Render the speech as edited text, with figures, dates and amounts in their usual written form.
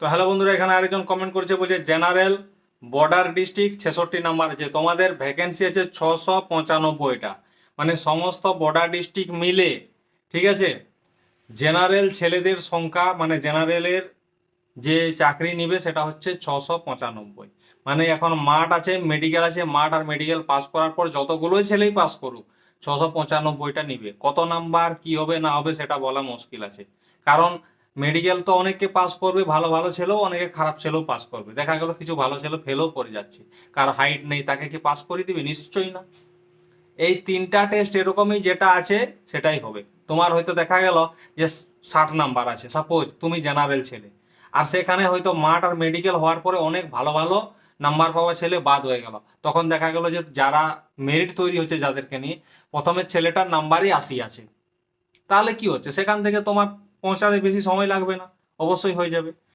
তো হ্যালো বন্ধুরা, এখানে আরেকজন কমেন্ট করেছে, বলছে জেনারেল বর্ডার ডিস্ট্রিক্ট 66 নাম্বার আছে, তোমাদের ভ্যাকেন্সি আছে 695টা, মানে সমস্ত বর্ডার ডিস্ট্রিক্ট মিলে, ঠিক আছে। জেনারেল ছেলেদের সংখ্যা, মানে জেনারেলের যে চাকরি নিবে সেটা হচ্ছে 695। মানে এখন মাঠ আছে, মেডিকেল আছে, মাঠ আর মেডিকেল পাস করার পর যতগুলোই ছেলেই পাস করুক 695টা নিবে। কত নাম্বার কি হবে না হবে সেটা বলা মুশকিল আছে, কারণ মেডিকেল তো অনেকে পাস করবে, ভালো ভালো ছেলেও অনেকে খারাপ ছেলেও পাস করবে, দেখা গেল কিছু ভালো ছেলে ফেলও করে যাচ্ছে, কার হাইট নেই তাকে কি পাস করে দিবে? নিশ্চয়ই না। এই তিনটা টেস্ট এরকমই, যেটা আছে সেটাই হবে। তোমার হয়তো দেখা গেল যে 60 নাম্বার আছে, সাপোজ তুমি জেনারেল ছেলে, আর সেখানে হয়তো মাঠ আর মেডিকেল হওয়ার পরে অনেক ভালো ভালো নাম্বার পাওয়া ছেলে বাদ হয়ে গেল। তখন দেখা গেল যে যারা মেরিট তৈরি হচ্ছে যাদেরকে নিয়ে, প্রথমে ছেলেটার নাম্বারই 80 আছে, তাহলে কি হচ্ছে, সেখান থেকে তোমার পৌঁছাতে বেশি সময় লাগবে না, অবশ্যই হয়ে যাবে।